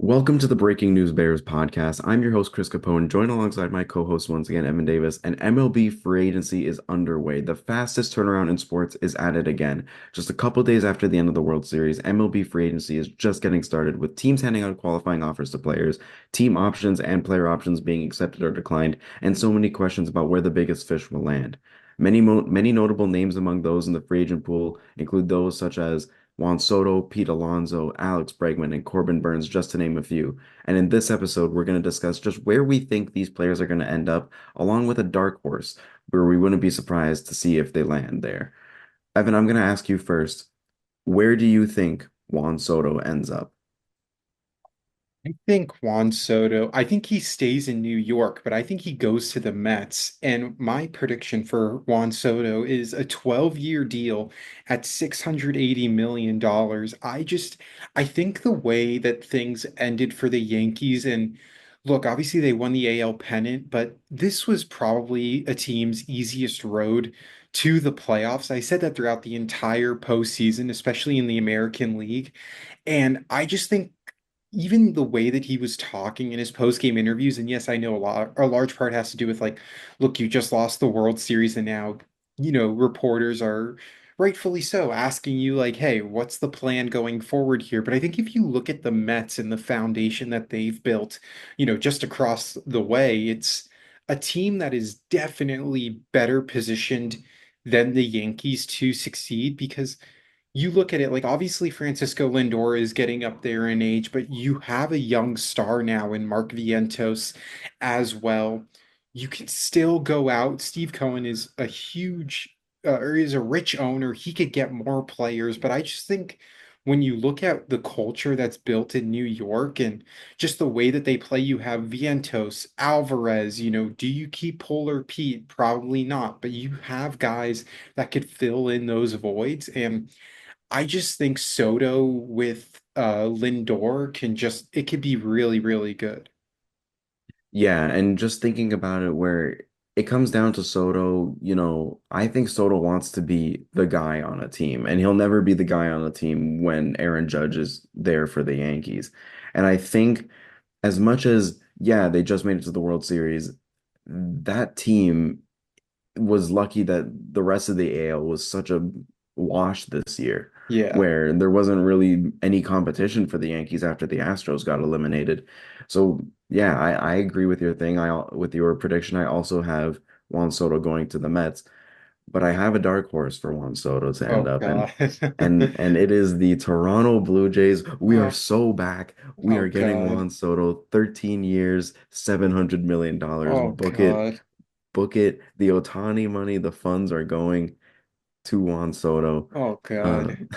Welcome to the Breaking News Bears podcast. I'm your host, Chris Capone, joined alongside my co-host once again, Evan Davis, and MLB Free Agency is underway. The fastest turnaround in sports is at it again. Just a couple days after the end of the World Series, MLB Free Agency is just getting started with teams handing out qualifying offers to players, team options and player options being accepted or declined, and so many questions about where the biggest fish will land. Many notable names among those in the free agent pool include those such as Juan Soto, Pete Alonso, Alex Bregman, and Corbin Burnes, just to name a few. And in this episode, we're going to discuss just where we think these players are going to end up, along with a dark horse, where we wouldn't be surprised to see if they land there. Evan, I'm going to ask you first, where do you think Juan Soto ends up? I think Juan Soto, I think he stays in New York, but I think he goes to the Mets. And my prediction for Juan Soto is a 12-year deal at $680 million. I think the way that things ended for the Yankees, and look, obviously they won the AL pennant, but this was probably a team's easiest road to the playoffs. I said that throughout the entire postseason, especially in the American League. And I just think even the way that he was talking in his post-game interviews, and yes, I know a large part has to do with like, look, you just lost the World Series, and now, reporters are rightfully so asking you like, hey, what's the plan going forward here? But I think if you look at the Mets and the foundation that they've built, just across the way, it's a team that is definitely better positioned than the Yankees to succeed because you look at it like obviously Francisco Lindor is getting up there in age, but you have a young star now in Mark Vientos as well. You can still go out. Steve Cohen is a huge or is a rich owner. He could get more players, but I just think when you look at the culture that's built in New York and just the way that they play, you have Vientos, Alvarez, do you keep Polar Pete? Probably not, but you have guys that could fill in those voids. And I just think Soto with Lindor it could be really, really good. Yeah, and just thinking about it, where it comes down to Soto, I think Soto wants to be the guy on a team, and he'll never be the guy on a team when Aaron Judge is there for the Yankees. And I think as much as, yeah, they just made it to the World Series, that team was lucky that the rest of the AL was such a wash this year, Yeah. where there wasn't really any competition for the Yankees after the Astros got eliminated. So yeah, I agree with your thing. With your prediction, I also have Juan Soto going to the Mets, but I have a dark horse for Juan Soto to end Oh up, and God. and it is the Toronto Blue Jays. We are Oh, so back. We oh are getting God. Juan Soto, 13 years, $700 million. Oh Book it. God. Book it. The Otani money, the funds are going to Juan Soto. Oh Uh, God.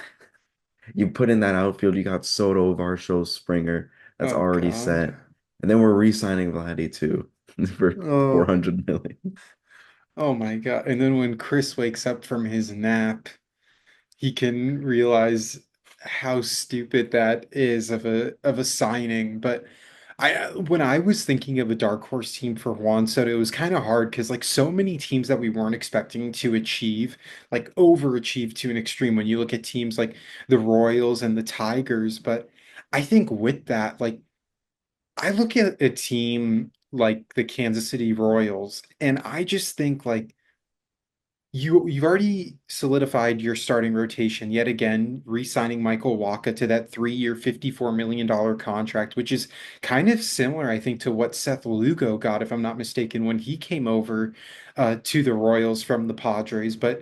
you put in that outfield, you got Soto, Varsho, Springer. That's Oh already God. set. And then we're re-signing Vladdy too for Oh, 400 million. oh my God. And then when Chris wakes up from his nap, he can realize how stupid that is of a signing. But when I was thinking of a dark horse team for Juan Soto, it was kind of hard because like so many teams that we weren't expecting to achieve, like overachieve to an extreme when you look at teams like the Royals and the Tigers. But I think with that, like I look at a team like the Kansas City Royals, and I just think like you've already solidified your starting rotation yet again, re-signing Michael Wacha to that 3-year, $54 million contract, which is kind of similar, I think, to what Seth Lugo got, if I'm not mistaken, when he came over to the Royals from the Padres. But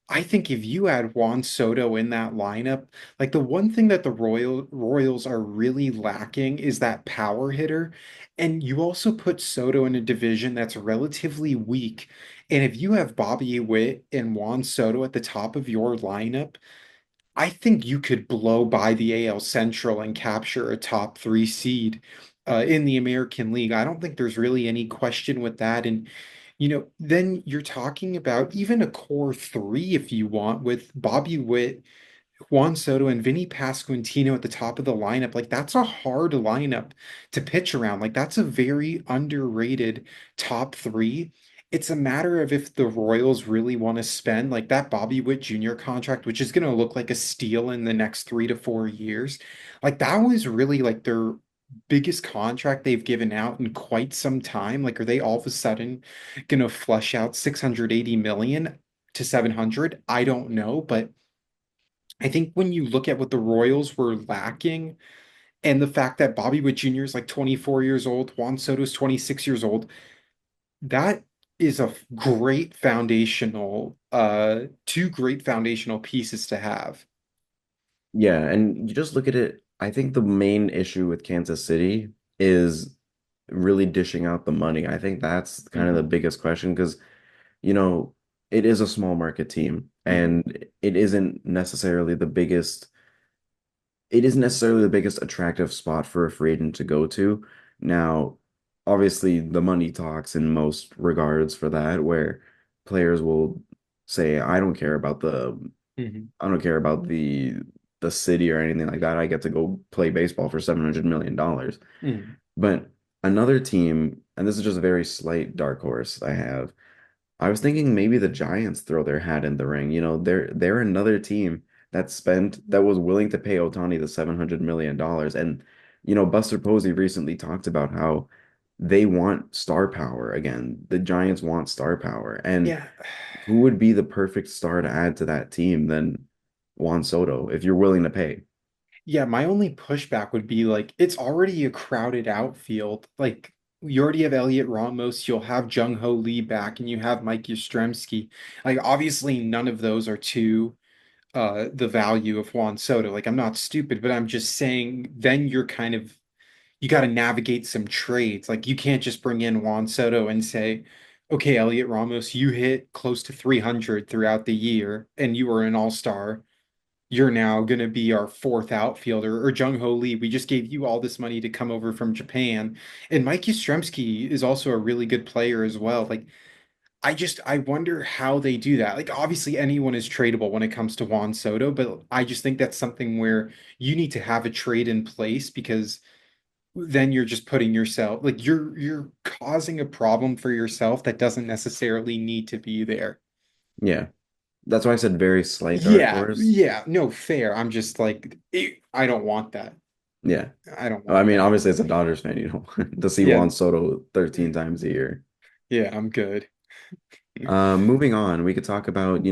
I think if you add Juan Soto in that lineup, like the one thing that the Royals are really lacking is that power hitter. And you also put Soto in a division that's relatively weak. And if you have Bobby Witt and Juan Soto at the top of your lineup, I think you could blow by the AL Central and capture a top three seed in the American League. I don't think there's really any question with that. And then you're talking about even a core three if you want with Bobby Witt, Juan Soto, and Vinny Pasquantino at the top of the lineup. Like that's a hard lineup to pitch around. Like that's a very underrated top three. It's a matter of if the Royals really want to spend like that Bobby Witt Jr. contract, which is going to look like a steal in the next 3 to 4 years. Like that was really like their biggest contract they've given out in quite some time. Like, are they all of a sudden gonna flush out 680 million to 700? I don't know, but I think when you look at what the Royals were lacking and the fact that Bobby Witt Jr. is like 24 years old, Juan Soto's 26 years old, that is a great foundational, two great foundational pieces to have. Yeah, and you just look at it, I think the main issue with Kansas City is really dishing out the money. I think that's kind of the Hmm. biggest question because, you know, it is a small market team Hmm. and it isn't necessarily the biggest attractive spot for a free agent to go to. Now, obviously, the money talks in most regards for that, where players will say, Hmm. I don't care about the city or anything like that. I get to go play baseball for $700 million." Hmm. But another team, and this is just a very slight dark horse I have, I was thinking maybe the Giants throw their hat in the ring. They're another team that was willing to pay Otani the $700 million. And Buster Posey recently talked about how they want star power again. The Giants want star power. And Yeah. who would be the perfect star to add to that team than Juan Soto if you're willing to pay? Yeah, my only pushback would be like it's already a crowded outfield. Like you already have Elliot Ramos, you'll have Jung Ho Lee back, and you have Mike Yastrzemski. Like obviously none of those are to the value of Juan Soto. Like I'm not stupid, but I'm just saying then you're kind of you got to navigate some trades. Like you can't just bring in Juan Soto and say, okay, Elliot Ramos, you hit close to 300 throughout the year and you were an all-star. You're now going to be our fourth outfielder. Or Jung Ho Lee, we just gave you all this money to come over from Japan. And Mike Yastrzemski is also a really good player as well. Like, I wonder how they do that. Like, obviously, anyone is tradable when it comes to Juan Soto, but I just think that's something where you need to have a trade in place because then you're just putting yourself like you're causing a problem for yourself that doesn't necessarily need to be there. Yeah. That's why I said very slight dark Yeah, horse. yeah, no, fair. I'm just like, I don't want that. Yeah. I don't I want mean, that. obviously, as a Dodgers fan, to see Yeah, Juan Soto 13 times a year. yeah, I'm good. Moving on, we could talk about,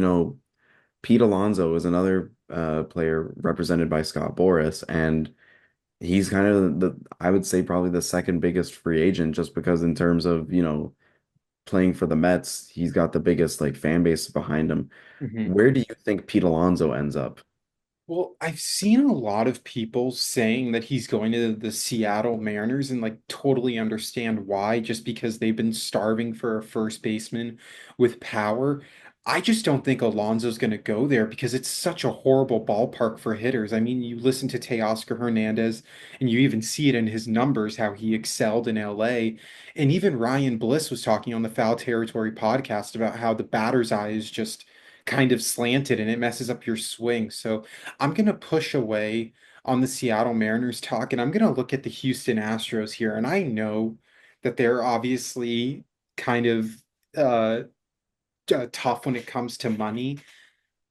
Pete Alonso is another player represented by Scott Boras, and he's kind of I would say probably the second biggest free agent just because in terms of, playing for the Mets, he's got the biggest like fan base behind him. Mhm. Where do you think Pete Alonso ends up? Well, I've seen a lot of people saying that he's going to the Seattle Mariners and like totally understand why, just because they've been starving for a first baseman with power. I just don't think Alonso's going to go there because it's such a horrible ballpark for hitters. I mean, you listen to Teoscar Hernandez and you even see it in his numbers, how he excelled in LA. And even Ryan Bliss was talking on the Foul Territory podcast about how the batter's eye is just kind of slanted and it messes up your swing. So, I'm going to push away on the Seattle Mariners talk and I'm going to look at the Houston Astros here. And I know that they're obviously kind of uh, tough when it comes to money.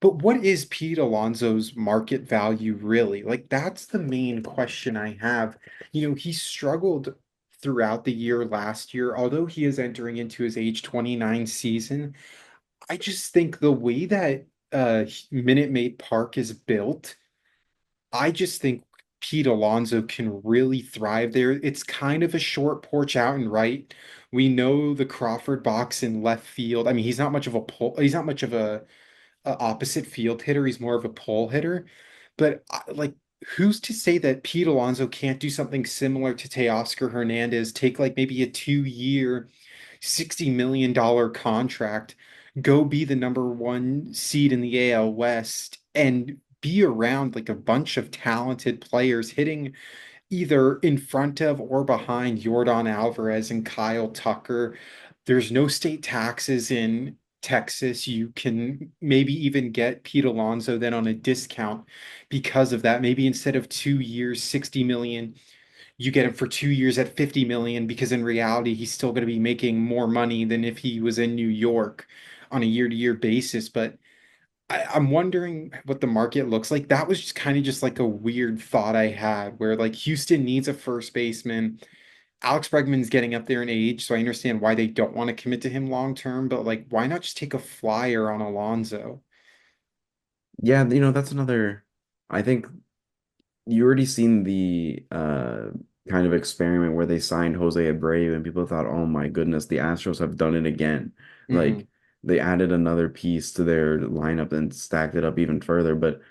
But what is Pete Alonso's market value really? Like, that's the main question I have. He struggled throughout the year last year, although he is entering into his age 29 season. I just think the way that Minute Maid Park is built, I just think Pete Alonso can really thrive there. It's kind of a short porch out and right. We know the Crawford box in left field. I mean, he's not much of a opposite field hitter. He's more of a pole hitter. But like, who's to say that Pete Alonso can't do something similar to Teoscar Hernandez? Take like maybe a 2 year, $60 million contract, go be the number one seed in the AL West, and be around like a bunch of talented players hitting either in front of or behind Yordan Alvarez and Kyle Tucker. There's no state taxes in Texas. You can maybe even get Pete Alonso then on a discount because of that. Maybe instead of 2 years, 60 million, you get him for 2 years at 50 million because in reality, he's still going to be making more money than if he was in New York on a year to year basis. But I'm wondering what the market looks like. That was just kind of just like a weird thought I had where like Houston needs a first baseman. Alex Bregman's getting up there in age, so I understand why they don't want to commit to him long term, but like why not just take a flyer on Alonso? Yeah, that's another. I think you already seen the kind of experiment where they signed Jose Abreu and people thought, oh my goodness, the Astros have done it again. Hmm. Like they added another piece to their lineup and stacked it up even further. But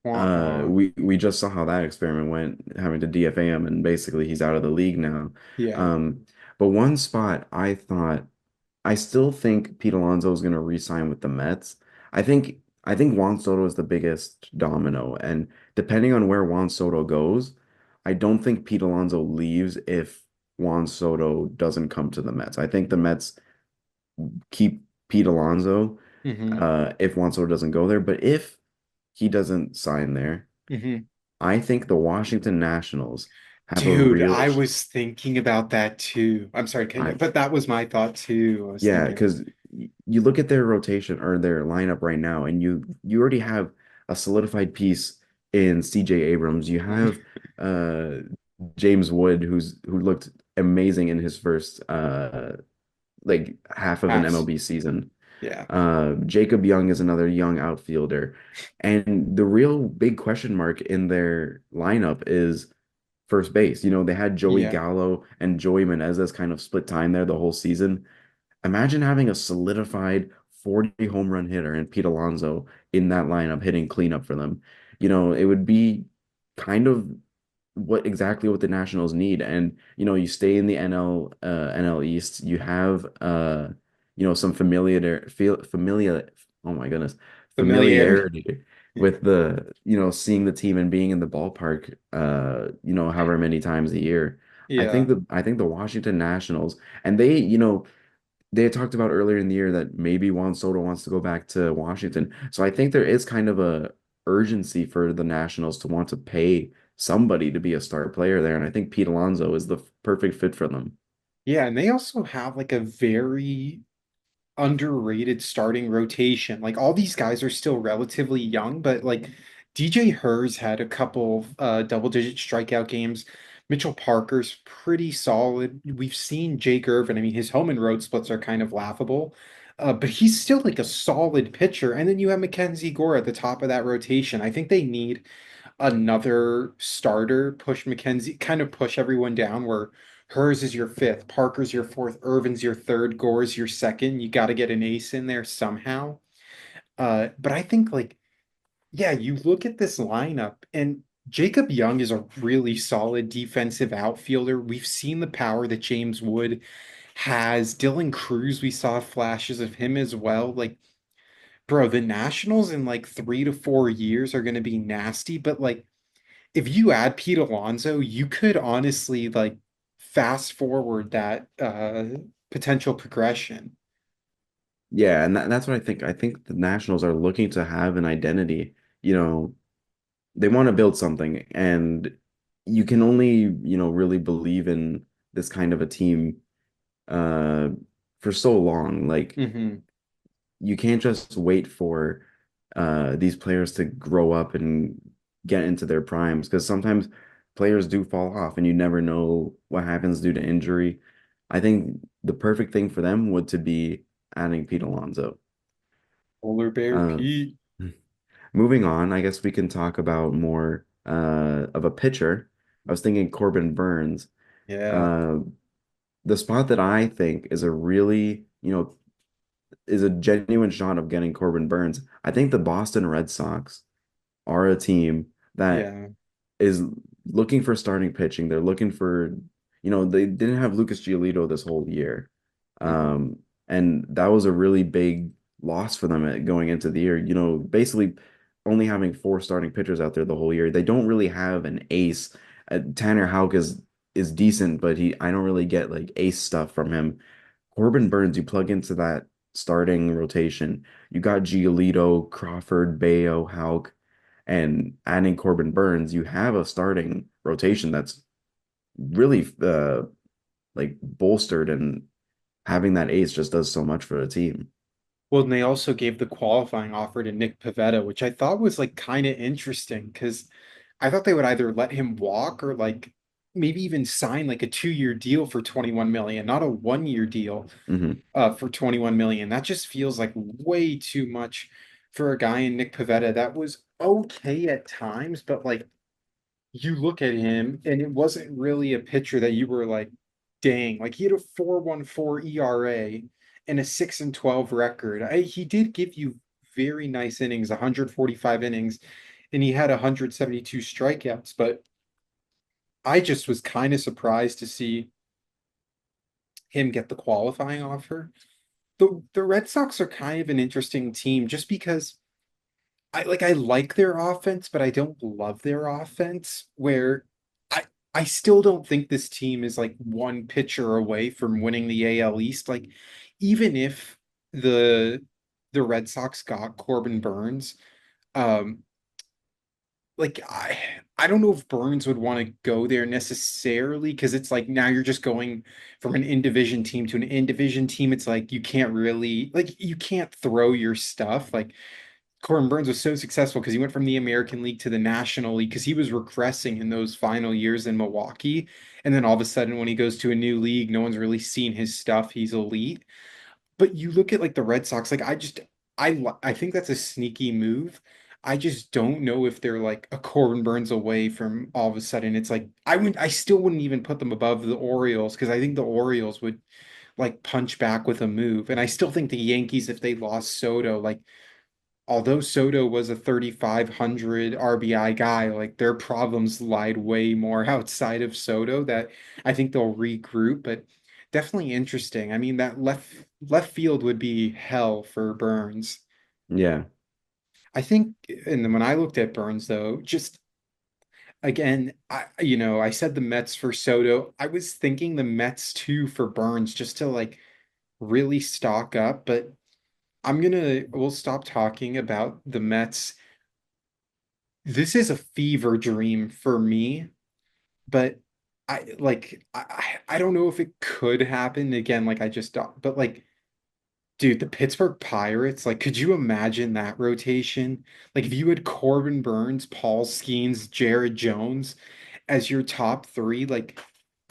Wah, wah. we just saw how that experiment went, having to DFA him, and basically he's out of the league now. Yeah. Um, but one spot I thought I still think Pete Alonso is going to re-sign with the Mets. I think Juan Soto is the biggest domino, and depending on where Juan Soto goes, I don't think Pete Alonso leaves if Juan Soto doesn't come to the Mets. I think the Mets keep Pete Alonso Hmm. if Juan Soto doesn't go there, but if he doesn't sign there, Hmm. I think the Washington Nationals have a Dude, real I was thinking about that too. I'm sorry, I but that was my thought too. I was Yeah, thinking, because you look at their rotation or their lineup right now, and you already have a solidified piece in CJ Abrams. You have uh James Wood, who looked amazing in his first like half of an pass. MLB season. Yeah. Jacob Young is another young outfielder. And the real big question mark in their lineup is first base. They had Joey Yeah. Gallo and Joey Menezes kind of split time there the whole season. Imagine having a solidified 40 home run hitter and Pete Alonso in that lineup hitting cleanup for them. It would be kind of exactly what the Nationals need. And you stay in the NL East. You have some familiar oh my goodness, Familiarity. familiarity with the seeing the team and being in the ballpark however many times a year. Yeah. I think the Washington Nationals and they had talked about earlier in the year that maybe Juan Soto wants to go back to Washington. So I think there is kind of a urgency for the Nationals to want to pay somebody to be a star player there. And I think Pete Alonso is the perfect fit for them. Yeah, and they also have like a very underrated starting rotation. Like all these guys are still relatively young, but like DJ Hers had a couple double-digit strikeout games. Mitchell Parker's pretty solid. We've seen Jake Irvin. I mean, his home and road splits are kind of laughable, but he's still like a solid pitcher. And then you have Mackenzie Gore at the top of that rotation. I think they need another starter, push McKenzie, kind of push everyone down where hers is your fifth, Parker's your fourth, Irvin's your third, Gore's your second. You got to get an ace in there somehow. But I think like, yeah, you look at this lineup and Jacob Young is a really solid defensive outfielder. We've seen the power that James Wood has. Dylan Cruz, we saw flashes of him as well. Like, bro, the Nationals in like 3 to 4 years are going to be nasty, but like if you add Pete Alonso, you could honestly like fast forward that potential progression. Yeah, and that's what I think. I think the Nationals are looking to have an identity. They want to build something, and you can only, really believe in this kind of a team uh for so long. Like Hmm. you can't just wait for these players to grow up and get into their primes because sometimes players do fall off and you never know what happens due to injury. I think the perfect thing for them would to be adding Pete Alonso. Polar Bear Uh, Pete. moving on, I guess we can talk about more of a pitcher. I was thinking Corbin Burnes. Yeah, Uh, the spot that I think is a really, is a genuine shot of getting Corbin Burnes. I think the Boston Red Sox are a team that yeah. is looking for starting pitching. They're looking for, they didn't have Lucas Giolito this whole year. Hmm. Um, and that was a really big loss for them going into the year. Basically only having four starting pitchers out there the whole year. They don't really have an ace. Tanner Houck is decent, but I don't really get like ace stuff from him. Corbin Burnes, you plug into that starting rotation. You got Giolito, Crawford, Bayo, Houck, and adding Corbin Burnes, you have a starting rotation that's really like bolstered, and having that ace just does so much for the team. Well, and they also gave the qualifying offer to Nick Pivetta, which I thought was like kind of interesting because I thought they would either let him walk or like maybe even sign like a 2-year deal for 21 million, not a 1-year deal Hmm. for 21 million. That just feels like way too much for a guy in Nick Pivetta that was okay at times, but like you look at him and it wasn't really a pitcher that you were like, dang, like he had a 4.14 ERA and a 6-12 record. He did give you very nice innings, 145 innings, and he had 172 strikeouts, but I just was kind of surprised to see him get the qualifying offer. The Red Sox are kind of an interesting team just because I like their offense, but I don't love their offense. Where I I still don't think this team is like one pitcher away from winning the AL East. Like even if the the Red Sox got Corbin Burnes, um, like I don't know if Burnes would want to go there necessarily because it's like now you're just going from an in division team to an in division team. It's like you can't really like you can't throw your stuff like Corbin Burnes was so successful because he went from the American League to the National League because he was regressing in those final years in Milwaukee. And then all of a sudden, when he goes to a new league, no one's really seen his stuff. He's elite. But you look at like the Red Sox, like I think that's a sneaky move. I just don't know if they're like a Corbin Burnes away from all of a sudden. It's like I still wouldn't even put them above the Orioles because I think the Orioles would like punch back with a move. And I still think the Yankees, if they lost Soto, like although Soto was a 3,500 RBI guy, like their problems lied way more outside of Soto that I think they'll regroup, but definitely interesting. I mean, that left field would be hell for Burnes. Yeah. I think, and then when I looked at Burnes though, just again, I said the Mets for Soto. I was thinking the Mets too for Burnes just to like really stock up, but we'll stop talking about the Mets. This is a fever dream for me, but I don't know if it could happen again. Like I just don't, but like, dude, the Pittsburgh Pirates, like, could you imagine that rotation? Like, if you had Corbin Burnes, Paul Skeens, Jared Jones as your top three, like,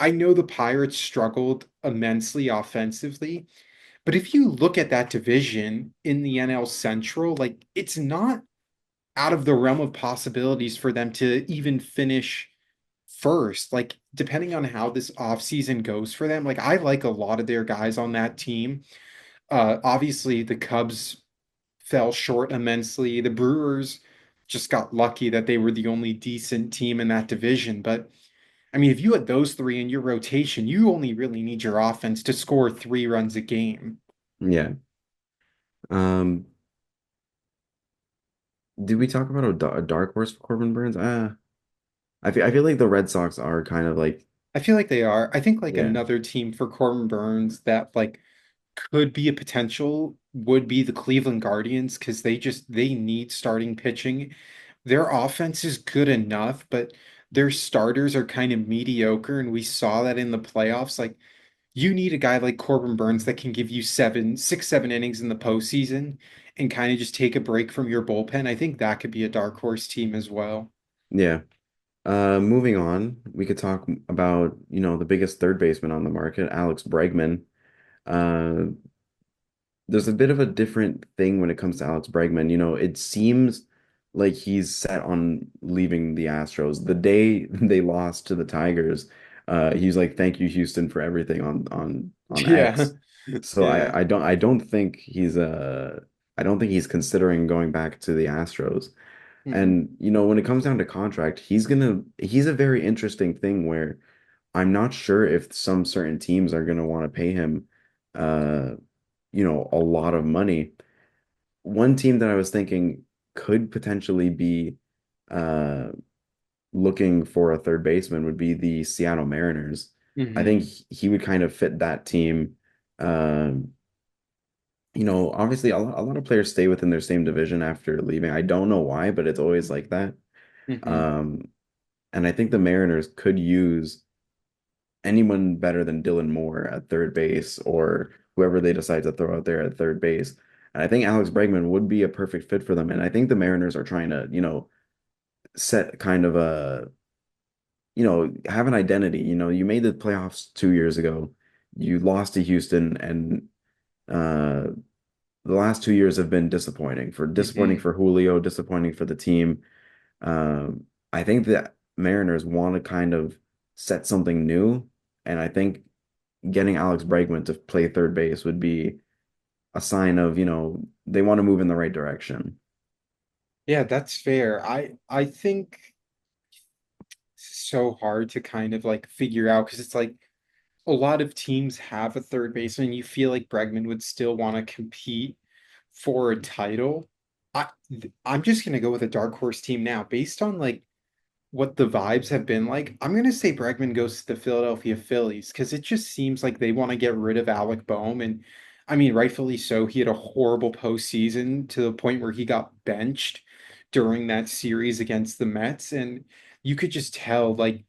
I know the Pirates struggled immensely offensively, but if you look at that division in the NL Central, like, it's not out of the realm of possibilities for them to even finish first. Like, depending on how this offseason goes for them, like, I like a lot of their guys on that team. Obviously, the Cubs fell short immensely. The Brewers just got lucky that they were the only decent team in that division. But I mean, if you had those three in your rotation, you only really need your offense to score 3 runs a game. Yeah. Um, did we talk about a dark horse for Corbin Burnes? I feel like the Red Sox are kind of like, I feel like they are. I think like yeah, another team for Corbin Burnes that like could be a potential would be the Cleveland Guardians because they need starting pitching. Their offense is good enough, but their starters are kind of mediocre, and we saw that in the playoffs. Like you need a guy like Corbin Burnes that can give you 7 innings in the postseason and kind of just take a break from your bullpen. I think that could be a dark horse team as well. yeah. Moving on, we could talk about, the biggest third baseman on the market, Alex Bregman. Uh, there's a bit of a different thing when it comes to Alex Bregman. It seems like he's set on leaving the Astros. The day they lost to the Tigers, he's like, "Thank you, Houston, for everything" on Yeah. X. So Yeah. I don't think he's considering going back to the Astros. Hmm. And when it comes down to contract, he's a very interesting thing where I'm not sure if some certain teams are gonna want to pay him uh a lot of money. One team that I was thinking could potentially be uh looking for a third baseman would be the Seattle Mariners. I think Hmm. he would kind of fit that team. Um, Obviously a lot of players stay within their same division after leaving. I don't know why, but it's always like that. Hmm. Um, and I think the Mariners could use anyone better than Dylan Moore at third base or whoever they decide to throw out there at third base. And I think Alex Bregman would be a perfect fit for them. And I think the Mariners are trying to, set kind of have an identity. You made the playoffs 2 years ago. You lost to Houston, and uh, the last 2 years have been disappointing Hmm. for Julio, disappointing for the team. I think that Mariners want to kind of set something new, and I think getting Alex Bregman to play third base would be a sign of, they want to move in the right direction. Yeah, that's fair. I think it's so hard to kind of like figure out because it's like a lot of teams have a third baseman. You feel like Bregman would still want to compete for a title. I I'm just gonna go with a dark horse team now, based on like what the vibes have been like. I'm gonna say Bregman goes to the Philadelphia Phillies because it just seems like they want to get rid of Alec Boehm, and I mean, rightfully so. He had a horrible postseason to the point where he got benched during that series against the Mets, and you could just tell like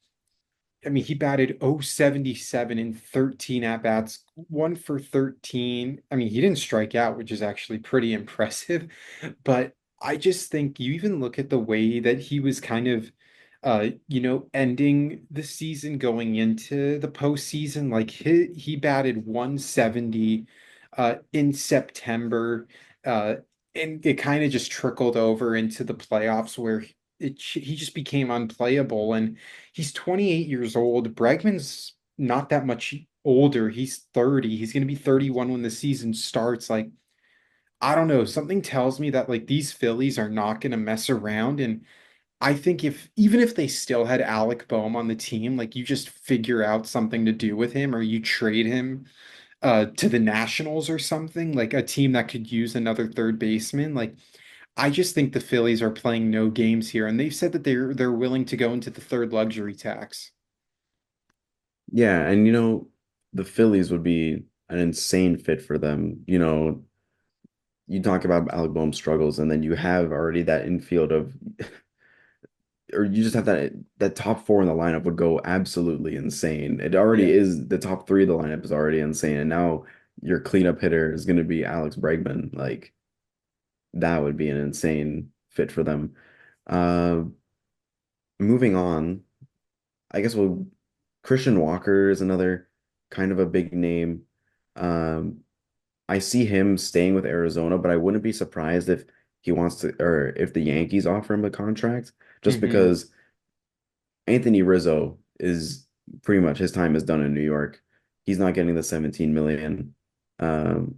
I mean, he batted 077 in 13 at-bats, 1 for 13. I mean, he didn't strike out, which is actually pretty impressive. But I just think you even look at the way that he was kind of, ending the season going into the postseason. Like he batted 170 in September. Uh, and it kind of just trickled over into the playoffs where he just became unplayable. And he's 28 years old. Bregman's not that much older. He's 30. He's going to be 31 when the season starts. Like, I don't know. Something tells me that like these Phillies are not going to mess around. And I think if even if they still had Alec Boehm on the team, like you just figure out something to do with him or you trade him to the Nationals or something, like a team that could use another third baseman. Like I just think the Phillies are playing no games here, and they've said that they're willing to go into the third luxury tax. Yeah, and the Phillies would be an insane fit for them. You talk about Alec Boehm's struggles, and then you have already that infield of, or you just have that top four in the lineup would go absolutely insane. It already Yeah. is the top three of the lineup is already insane, and now your cleanup hitter is going to be Alex Bregman. Like that would be an insane fit for them. Uh, Moving on, I guess Christian Walker is another kind of a big name. Um, I see him staying with Arizona, but I wouldn't be surprised if he wants to, or if the Yankees offer him a contract, just Hmm. because Anthony Rizzo is pretty much his time is done in New York. He's not getting the 17 million. Um,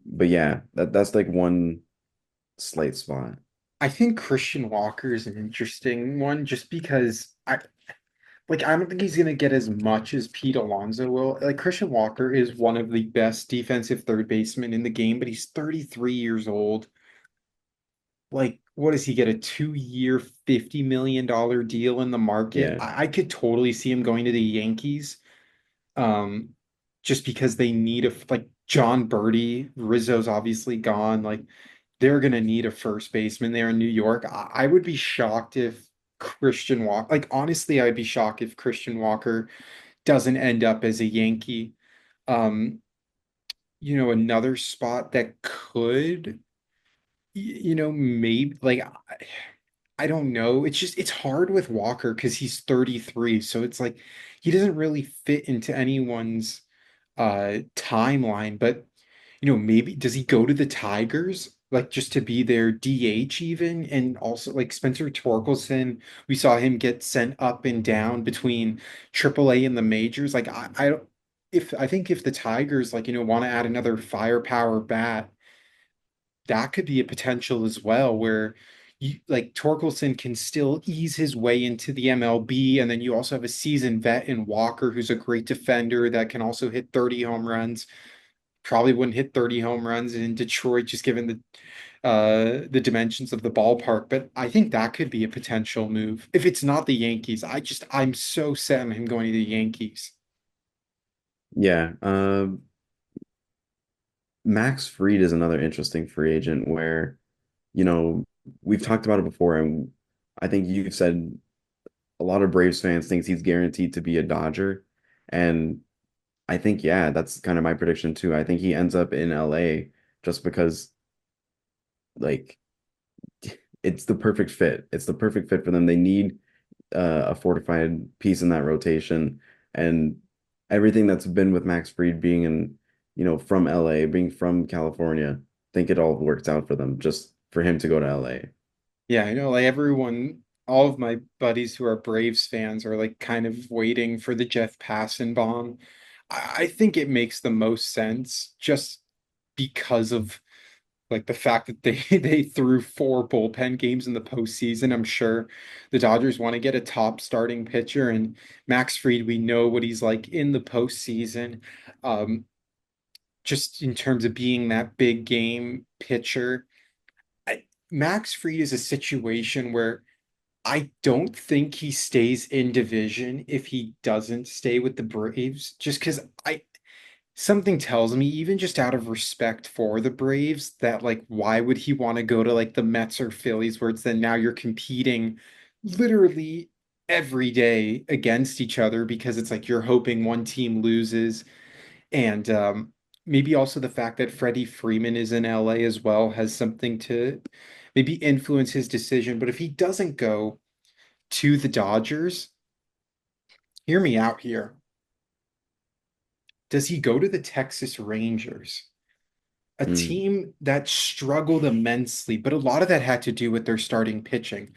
but yeah, that's like one slight spot. I think Christian Walker is an interesting one just because I don't think he's gonna get as much as Pete Alonso will. Like Christian Walker is one of the best defensive third basemen in the game, but he's 33 years old. Like, what does he get? A 2-year, $50 million deal in the market? Yeah. I could totally see him going to the Yankees. Um, just because they need like John Birdie, Rizzo's obviously gone. Like they're gonna need a first baseman there in New York. I would be shocked if Christian Walker, like honestly, I'd be shocked if Christian Walker doesn't end up as a Yankee. Um, another spot that could, maybe like I don't know. It's just it's hard with Walker because he's 33, so it's like he doesn't really fit into anyone's timeline. But maybe does he go to the Tigers like just to be their DH even? And also like Spencer Torkelson, we saw him get sent up and down between AAA and the majors. Like I don't if I think if the Tigers like want to add another firepower bat, that could be a potential as well where you like Torkelson can still ease his way into the MLB, and then you also have a seasoned vet in Walker who's a great defender that can also hit 30 home runs. Probably wouldn't hit 30 home runs in Detroit just given the dimensions of the ballpark, but I think that could be a potential move. If it's not the Yankees, I'm so set on him going to the Yankees. Yeah. Max Fried is another interesting free agent where, you know, we've talked about it before, and I think you've said a lot of Braves fans thinks he's guaranteed to be a Dodger. And I think, yeah, that's kind of my prediction too. I think he ends up in LA just because like it's the perfect fit. It's the perfect fit for them. They need a fortified piece in that rotation, and everything that's been with Max Fried being from LA, being from California, I think it all works out for them just for him to go to LA. Yeah, I know, like everyone, all of my buddies who are Braves fans are like kind of waiting for the Jeff Passan bomb. I think it makes the most sense just because of like the fact that they they threw four bullpen games in the postseason. I'm sure the Dodgers want to get a top starting pitcher, and Max Fried, we know what he's like in the postseason. Um, just in terms of being that big game pitcher. Max Fried is a situation where I don't think he stays in division if he doesn't stay with the Braves, just because I something tells me, even just out of respect for the Braves, that like why would he want to go to like the Mets or Phillies where it's then now you're competing literally every day against each other because it's like you're hoping one team loses. And maybe also the fact that Freddie Freeman is in LA as well has something to maybe influence his decision. But if he doesn't go to the Dodgers, hear me out here. Does he go to the Texas Rangers? A Mm. team that struggled immensely, but a lot of that had to do with their starting pitching.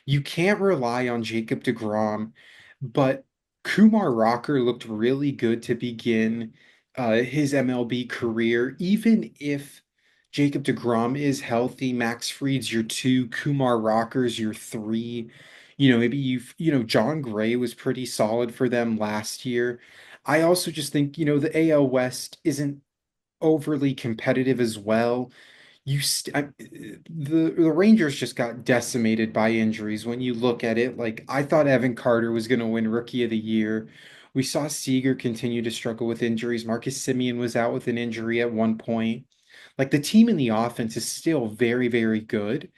You can't rely on Jacob deGrom, but Kumar Rocker looked really good to begin his MLB career. Even if Jacob deGrom is healthy, Max Fried's your two, Kumar Rocker's your three. Maybe John Gray was pretty solid for them last year. I also just think, the AL West isn't overly competitive as well. The Rangers just got decimated by injuries. When you look at it, like I thought Evan Carter was going to win Rookie of the Year. We saw Seager continue to struggle with injuries. Marcus Simeon was out with an injury at one point. Like the team in the offense is still very, very good.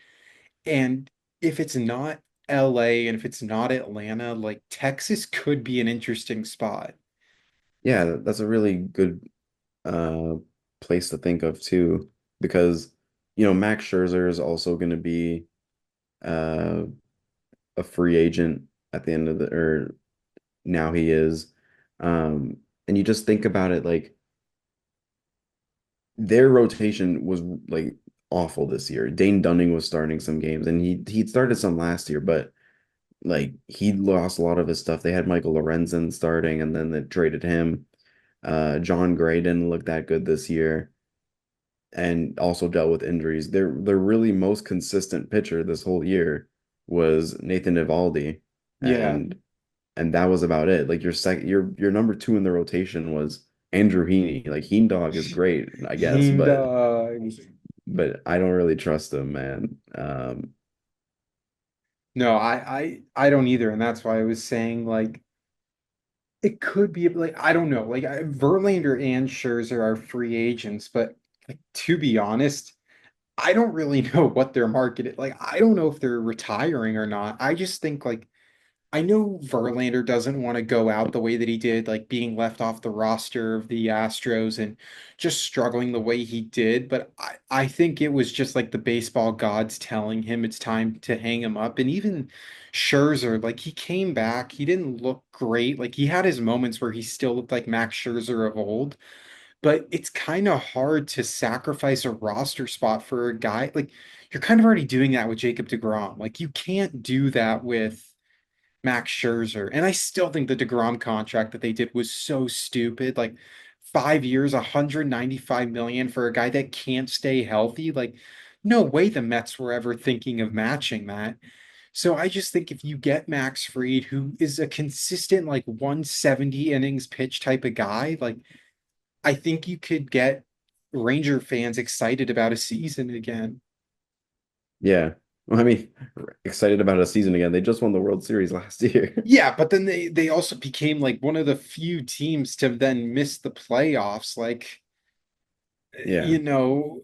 And if it's not LA and if it's not Atlanta, like Texas could be an interesting spot. Yeah, that's a really good uh place to think of too, because Max Scherzer is also going to be uh a free agent at the end of the or now he is. And you just think about it, like their rotation was like awful this year. Dane Dunning was starting some games, and he started some last year, but like he lost a lot of his stuff. They had Michael Lorenzen starting, and then they traded him. John Gray didn't look that good this year, and also dealt with injuries. Their really most consistent pitcher this whole year was Nathan Eovaldi, Yeah. and that was about it. Like your number two in the rotation was Andrew Heaney. Like Heen Dog is great, I guess, Heen but dog. I don't really trust him, man. No, I don't either, and that's why I was saying like it could be like I don't know, like Verlander and Scherzer are free agents, but like to be honest, I don't really know what their market is. Like I don't know if they're retiring or not. I just think like I know Verlander doesn't want to go out the way that he did, like being left off the roster of the Astros and just struggling the way he did. But I think it was just like the baseball gods telling him it's time to hang him up. And even Scherzer, like he came back, he didn't look great. Like he had his moments where he still looked like Max Scherzer of old, but it's kind of hard to sacrifice a roster spot for a guy. Like you're kind of already doing that with Jacob deGrom. Like you can't do that with Max Scherzer. And I still think the DeGrom contract that they did was so stupid. Like 5 years, 195 million for a guy that can't stay healthy. Like, no way the Mets were ever thinking of matching that. So I just think if you get Max Fried, who is a consistent like 170 innings pitch type of guy, like I think you could get Ranger fans excited about a season again. Yeah. Well, I mean, excited about a season again. They just won the World Series last year. Yeah, but then they also became like one of the few teams to then miss the playoffs. Like, Yeah. you know,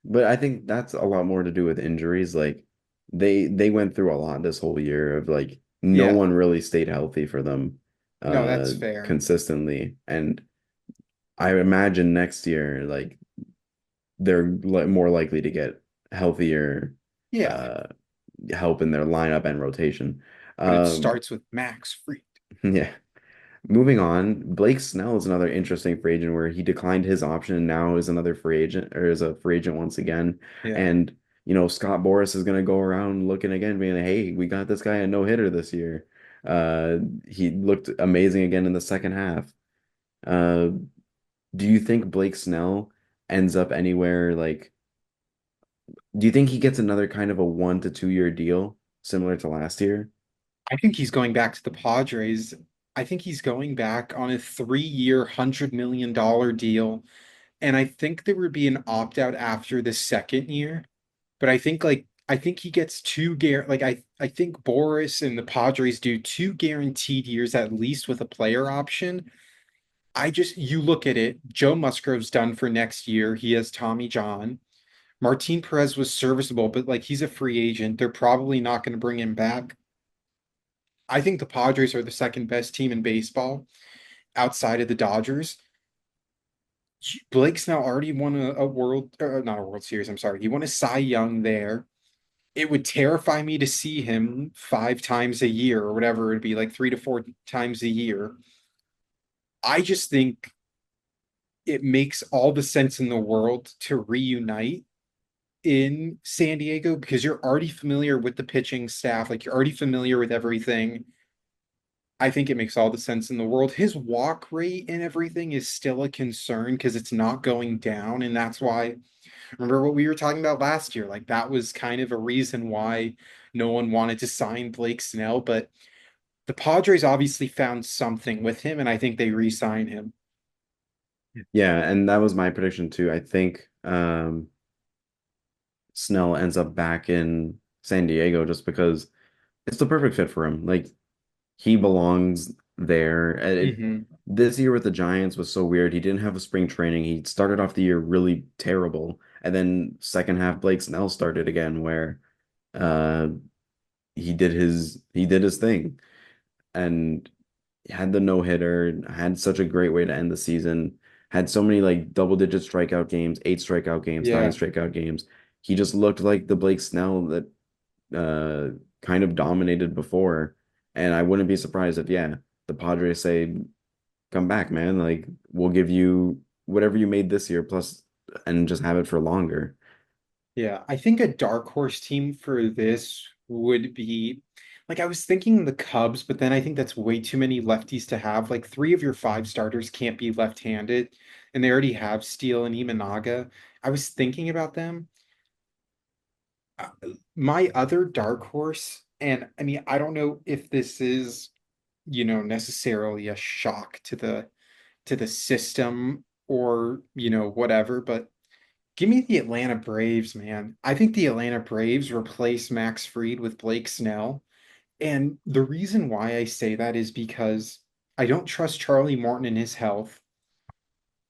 But I think that's a lot more to do with injuries. Like they went through a lot this whole year of like no yeah, one really stayed healthy for them no, that's fair. consistently. And I imagine next year, like they're more likely to get healthier Yeah, uh, help in their lineup and rotation. but it Um, starts with Max Fried. yeah. Moving on, Blake Snell is another interesting free agent where he declined his option and now is another free agent or is a free agent once again. Yeah. And Scott Boras is going to go around looking again, being like, "Hey, we got this guy a no hitter this year." He looked amazing again in the second half. Uh, do you think Blake Snell ends up anywhere like? Do you think he gets another kind of a 1 to 2 year deal similar to last year? I think he's going back to the Padres. I think he's going back on a 3-year, $100 million deal. And I think there would be an opt-out after the second year. But I think he gets I think Boris and the Padres do 2 guaranteed years at least with a player option. You look at it, Joe Musgrove's done for next year. He has Tommy John. Martin Perez was serviceable, but like he's a free agent. They're probably not going to bring him back. I think the Padres are the second best team in baseball outside of the Dodgers. Blake's now already won a world, not a World Series. I'm sorry. He won a Cy Young there. It would terrify me to see him 5 times a year or whatever it'd be, like 3 to 4 times a year. I just think it makes all the sense in the world to reunite in San Diego because you're already familiar with the pitching staff, like you're already familiar with everything. I think it makes all the sense in the world. His walk rate and everything is still a concern because it's not going down. And that's why, remember what we were talking about last year? Like, that was kind of a reason why no one wanted to sign Blake Snell. But the Padres obviously found something with him, and I think they re sign him. Yeah, and that was my prediction too. I think Snell ends up back in San Diego just because it's the perfect fit for him. Like he belongs there. Hmm. This year with the Giants was so weird. He didn't have a spring training. He started off the year really terrible, and then second half Blake Snell started again where uh he did his thing and had the no hitter, had such a great way to end the season, had so many like double digit strikeout games, 8 strikeout games, nine Yeah. strikeout games. He just looked like the Blake Snell that kind of dominated before. And I wouldn't be surprised if, yeah, the Padres say, come back, man. Like, we'll give you whatever you made this year plus and just have it for longer. Yeah, I think a dark horse team for this would be like I was thinking the Cubs, but then I think that's way too many lefties to have. Like 3 of your 5 starters can't be left-handed, and they already have Steele and Imanaga. I was thinking about them. Uh, My other dark horse, and I mean, I don't know if this is, necessarily a shock to the system or, whatever, but give me the Atlanta Braves, man. I think the Atlanta Braves replace Max Fried with Blake Snell. And the reason why I say that is because I don't trust Charlie Morton in his health.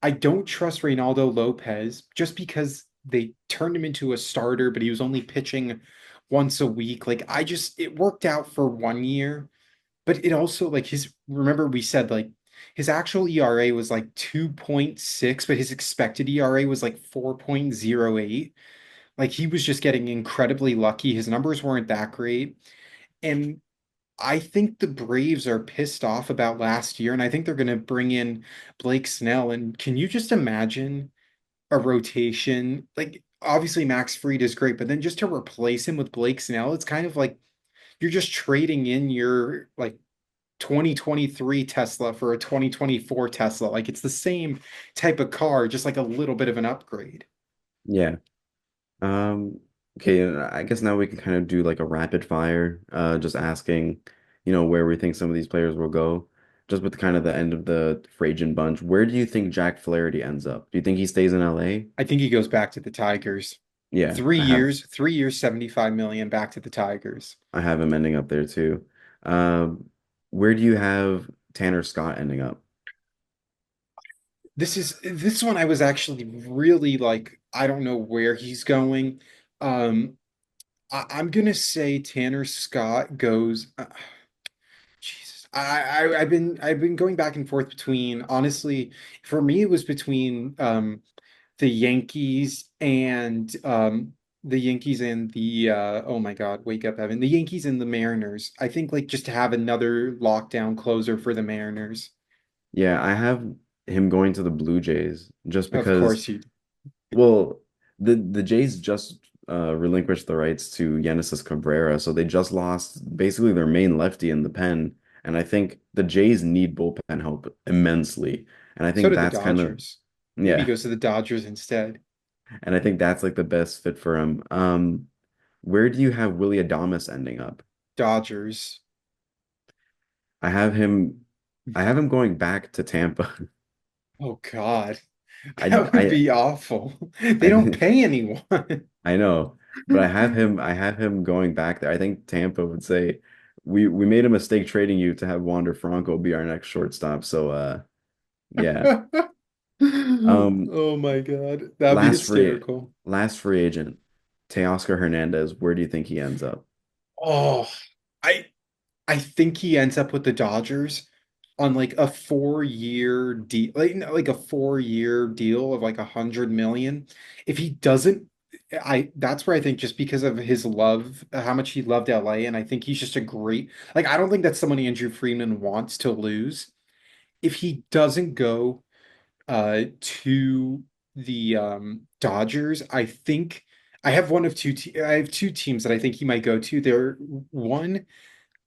I don't trust Reynaldo Lopez just because they turned him into a starter, but he was only pitching once a week. It worked out for 1 year, but it also, like, remember we said, like, his actual ERA was like 2.6, but his expected ERA was like 4.08. Like, he was just getting incredibly lucky. His numbers weren't that great. And I think the Braves are pissed off about last year, and I think they're going to bring in Blake Snell. And can you just imagine a rotation? Like, obviously, Max Fried is great, but then just to replace him with Blake Snell, it's kind of like you're just trading in your like 2023 Tesla for a 2024 Tesla. Like, it's the same type of car, just like a little bit of an upgrade. Yeah. Um, okay, I guess now we can kind of do like a rapid fire, just asking, where we think some of these players will go. Just with kind of the end of the free agent bunch, where do you think Jack Flaherty ends up? Do you think he stays in LA? I think he goes back to the Tigers. Yeah, 3 years, 75 million back to the Tigers. I have him ending up there too. Where do you have Tanner Scott ending up? This one I was actually really like, I don't know where he's going. Um, I'm gonna say Tanner Scott goes. Jesus, I've been going back and forth between, honestly, for me it was between the Yankees and the Yankees and the oh my God, wake up, Evan. The Yankees and the Mariners. I think like just to have another lockdown closer for the Mariners. Yeah, I have him going to the Blue Jays just Of because, course you. well, the Jays just relinquished the rights to Genesis Cabrera, so they just lost basically their main lefty in the pen, and I think the Jays need bullpen help immensely, and I So think did the that's kind of Dodgers. Maybe he yeah, goes to the Dodgers instead. and I think that's like the best fit for him. Where do you have Willie Adames ending up? Dodgers. I have him, I have him going back to Tampa. Oh God. I That would I be awful. They don't I pay anyone. I know, but I have him going back there. I think Tampa would say we made a mistake trading you to have Wander Franco be our next shortstop. So yeah. Um Oh my God. That'd be last free hysterical. last free agent, Teoscar Hernandez, where do you think he ends up? Oh, I I think he ends up with the Dodgers on like a 4 year deal, like no, like a 4 year deal of like 100 million. If he doesn't, I that's where I think just because of his love, how much he loved LA, and I think he's just a great like I don't think that's someone Andrew Freeman wants to lose. If he doesn't go to the Dodgers, I think I have one of I have two teams that I think he might go to. They're one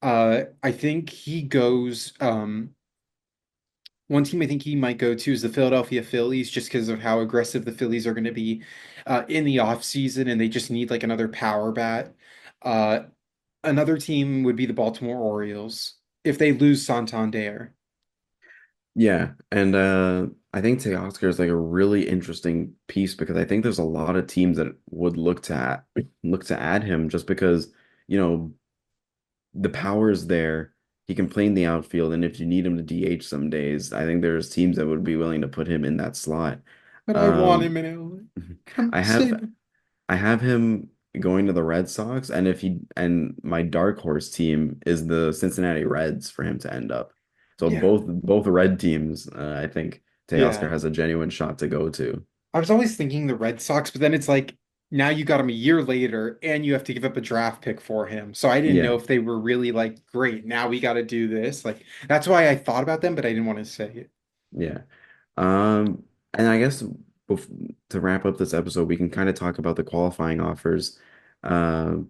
I think he goes one team I think he might go to is the Philadelphia Phillies just because of how aggressive the Phillies are going to be in the offseason and they just need like another power bat. Uh Another team would be the Baltimore Orioles if they lose Santander. Yeah, and I think Teoscar is like a really interesting piece because I think there's a lot of teams that would look to add him just because, you know, the power is there. He can play in the outfield, and if you need him to DH some days, I think there's teams that would be willing to put him in that slot. But I want him Um, in LA. Come I have save him. I have him going to the Red Sox, and if he and my dark horse team is the Cincinnati Reds for him to end up. So Yeah. both red teams, I think Teoscar Yeah. has a genuine shot to go to. I was always thinking the Red Sox, but then it's like now you got him a year later and you have to give up a draft pick for him. So I didn't know Yeah, if they were really like, great, now we got to do this. Like that's why I thought about them, but I didn't want to say it. yeah. And I guess to wrap up this episode, we can kind of talk about the qualifying offers, and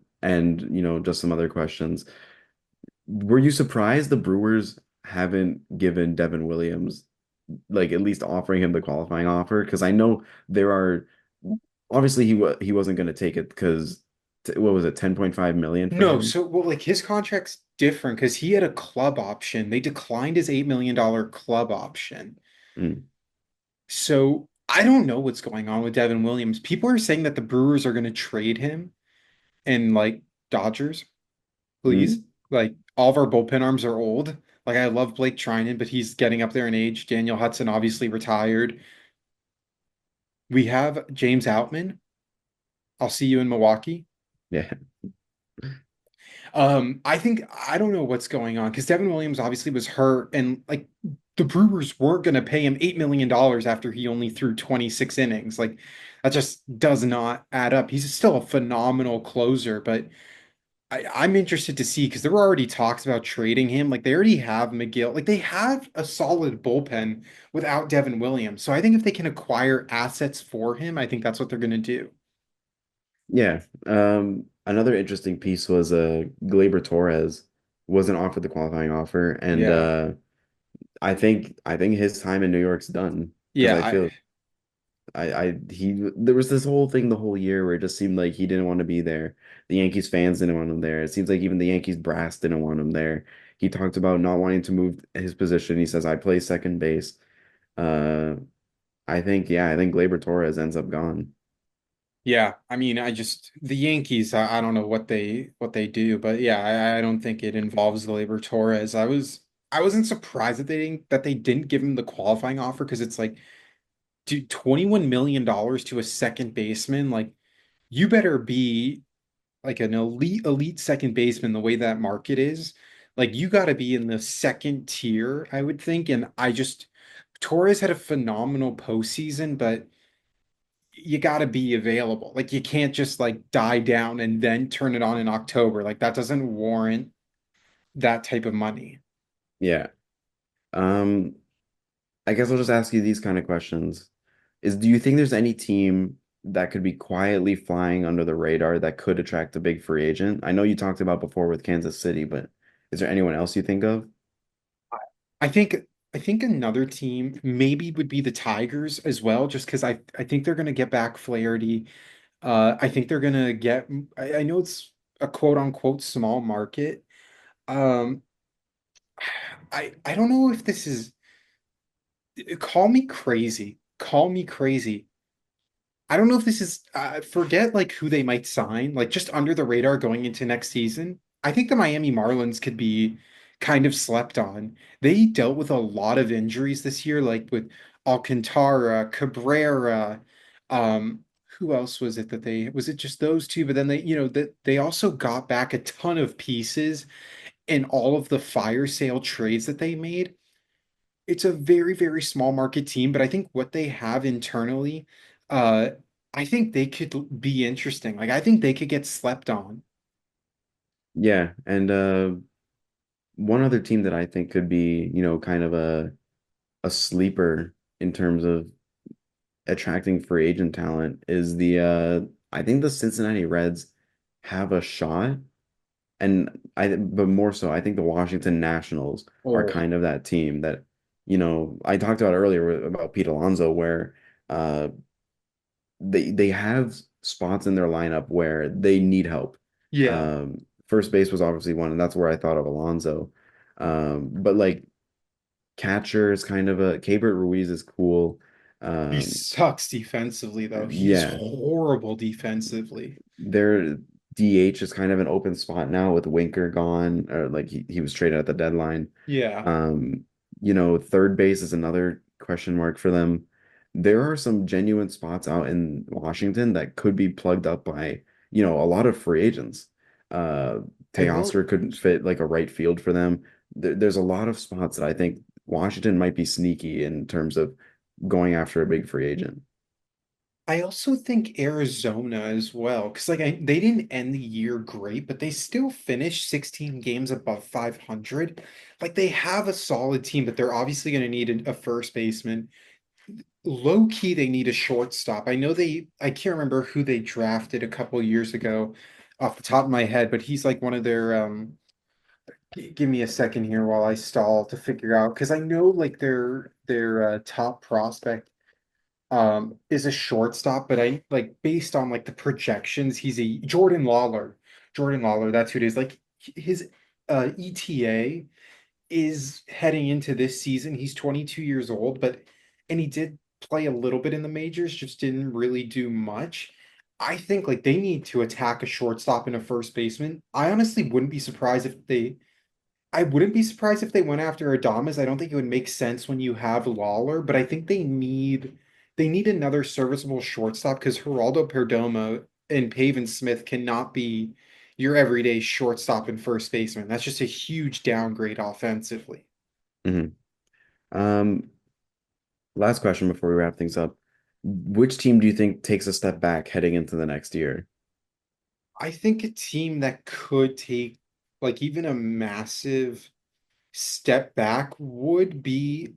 just some other questions. Were you surprised the Brewers haven't given Devin Williams, like, at least offering him the qualifying offer? Because I know there are obviously he wasn't going to take it because what was it, 10.5 million for No, him? so well, like his contract's different because he had a club option. They declined his $8 million club option. Mm. So I don't know what's going on with Devin Williams. People are saying that the Brewers are going to trade him and like Dodgers, please. Mm. Like all of our bullpen arms are old. Like I love Blake Trinan, but he's getting up there in age. Daniel Hudson obviously retired. We have James Outman. I'll see you in Milwaukee. Yeah. I think I don't know what's going on because Devin Williams obviously was hurt, and like the Brewers weren't going to pay him $8 million after he only threw 26 innings. Like that just does not add up. He's still a phenomenal closer, but I'm interested to see because there were already talks about trading him. Like they already have McGill. Like they have a solid bullpen without Devin Williams. So I think if they can acquire assets for him, I think that's what they're going to do. Yeah. Another interesting piece was Gleyber Torres wasn't offered the qualifying offer, and Yeah. I think his time in New York's done because Yeah, I feel I he there was this whole thing the whole year where it just seemed like he didn't want to be there. The Yankees fans didn't want him there. It seems like even the Yankees brass didn't want him there. He talked about not wanting to move his position. He says, "I play second base." Uh, I think Gleyber Torres ends up gone. yeah, I mean, I just the Yankees. I don't know what they do, but yeah, I don't think it involves Gleyber Torres. I wasn't surprised that they didn't give him the qualifying offer because it's like, dude, $21 million to a second baseman. Like, you better be like an elite second baseman the way that market is. Like, you got to be in the second tier, I would think. And I just Torres had a phenomenal postseason, but. you got to be available. Like you can't just like die down and then turn it on in October. Like that doesn't warrant that type of money. Yeah. Um, I guess I'll just ask you these kind of questions. Do you think there's any team that could be quietly flying under the radar that could attract a big free agent? I know you talked about before with Kansas City, but is there anyone else you think of? I think I think another team maybe would be the Tigers as well, just because I think they're going to get back Flaherty. I think they're going to get. I know it's a quote unquote small market. Um, I don't know if this is. Call me crazy. Call me crazy. I don't know if this is forget like who they might sign, like just under the radar going into next season. I think the Miami Marlins could be kind of slept on. They dealt with a lot of injuries this year, like with Alcantara, Cabrera, um, who else was it that they was it just those two? But then that they also got back a ton of pieces in all of the fire sale trades that they made. It's a very, very small market team, but I think what they have internally, uh, I think they could be interesting. Like I think they could get slept on. Yeah, and one other team that I think could be, kind of a sleeper in terms of attracting free agent talent is I think the Cincinnati Reds have a shot. And but more so, I think the Washington Nationals are Oh, kind of that team that, I talked about earlier about Pete Alonso, where uh, they have spots in their lineup where they need help. yeah. First base was obviously one, and that's where I thought of Alonso. But like catcher is kind of a Keibert Ruiz is cool. He Um, sucks defensively, though. He's yeah, horrible defensively. their DH is kind of an open spot now with Winker gone, or like he was traded at the deadline. Yeah. Um, third base is another question mark for them. There are some genuine spots out in Washington that could be plugged up by, a lot of free agents. Uh, I will Teoscar couldn't fit like a right field for them. There's a lot of spots that I think Washington might be sneaky in terms of going after a big free agent. I also think Arizona as well, because they didn't end the year great, but they still finished 16 games above 500. Like they have a solid team, but they're obviously going to need a first baseman. Low key, they need a shortstop. I can't remember who they drafted a couple years ago off the top of my head, but he's like one of their, give me a second here while I stall to figure out, because I know like their top prospect is a shortstop, but I like based on like the projections, he's a Jordan Lawler. Jordan Lawler, that's who it is. Like his ETA is heading into this season. He's 22 years old, and he did play a little bit in the majors, just didn't really do much. I think like they need to attack a shortstop and a first baseman. I wouldn't be surprised if they went after Adames. I don't think it would make sense when you have Lawler, but I think they need another serviceable shortstop because Geraldo Perdomo and Pavin Smith cannot be your everyday shortstop and first baseman. That's just a huge downgrade offensively. Mhm. Um, Last question before we wrap things up. Which team do you think takes a step back heading into the next year? I think a team that could take like even a massive step back would be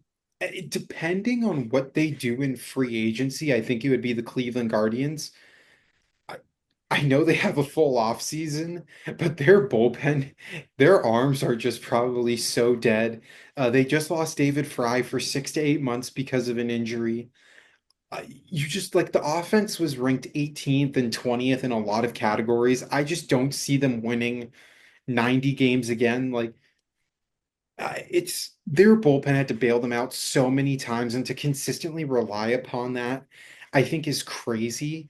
depending on what they do in free agency, I think it would be the Cleveland Guardians. I, I know they have a full off season, but their bullpen, their arms are just probably so dead. They just lost David Fry for 6 to 8 months because of an injury. You just like the offense was ranked 18th and 20th in a lot of categories. I just don't see them winning 90 games again. Like it's their bullpen had to bail them out so many times, and to consistently rely upon that, I think is crazy.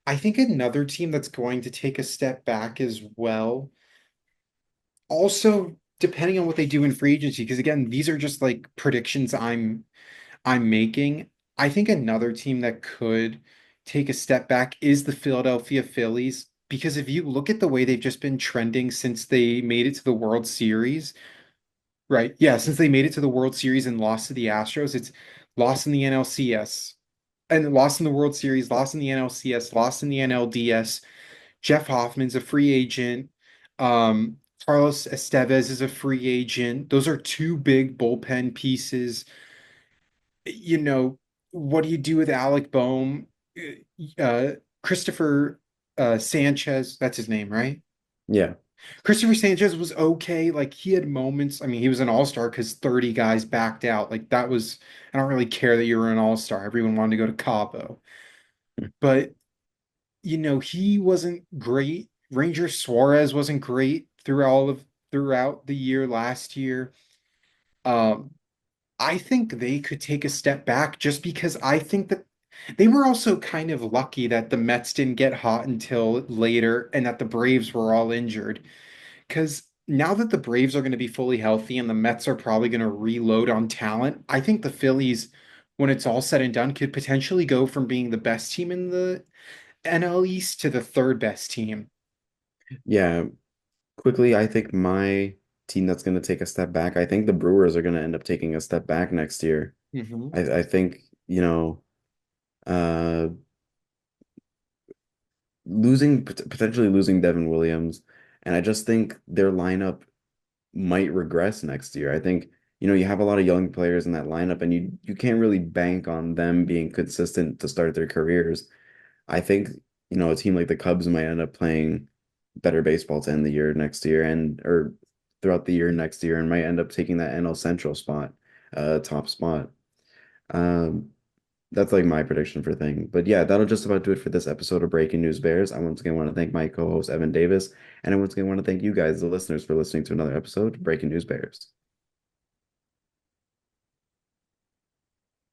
I think another team that's going to take a step back as well. Also, depending on what they do in free agency, because again, these are just like predictions I'm making. I think another team that could take a step back is the Philadelphia Phillies. Because if you look at the way they've just been trending since they made it to the World Series, right? Yeah, since they made it to the World Series and lost to the Astros, it's lost in the NLCS, and lost in the World Series, lost in the NLCS, lost in the NLDS. Jeff Hoffman's a free agent. Um, Carlos Estevez is a free agent. Those are two big bullpen pieces. You know, what do you do with Alec Boehm? Christopher Sanchez, that's his name, right? Yeah. Christopher Sanchez was okay. Like he had moments. I mean, he was an all-star because 30 guys backed out. Like that was, I don't really care that you were an all-star. Everyone wanted to go to Cabo. But, he wasn't great. Ranger Suarez wasn't great throughout the year last year. Um, I think they could take a step back just because I think that they were also kind of lucky that the Mets didn't get hot until later and that the Braves were all injured. Because now that the Braves are going to be fully healthy and the Mets are probably going to reload on talent, I think the Phillies, when it's all said and done, could potentially go from being the best team in the NL East to the third best team. Yeah. Quickly, I think my team that's going to take a step back, I think the Brewers are going to end up taking a step back next year. Hmm. I think, uh, potentially losing Devin Williams, and I just think their lineup might regress next year. I think, you have a lot of young players in that lineup, and you can't really bank on them being consistent to start their careers. I think, a team like the Cubs might end up playing better baseball to end the year next year and or throughout the year next year and might end up taking that NL Central spot, top spot. Um, that's like my prediction for thing. But yeah, that'll just about do it for this episode of Breaking News Bears. I once again want to thank my co-host Evan Davis, and I once again want to thank you guys, the listeners, for listening to another episode of Breaking News Bears.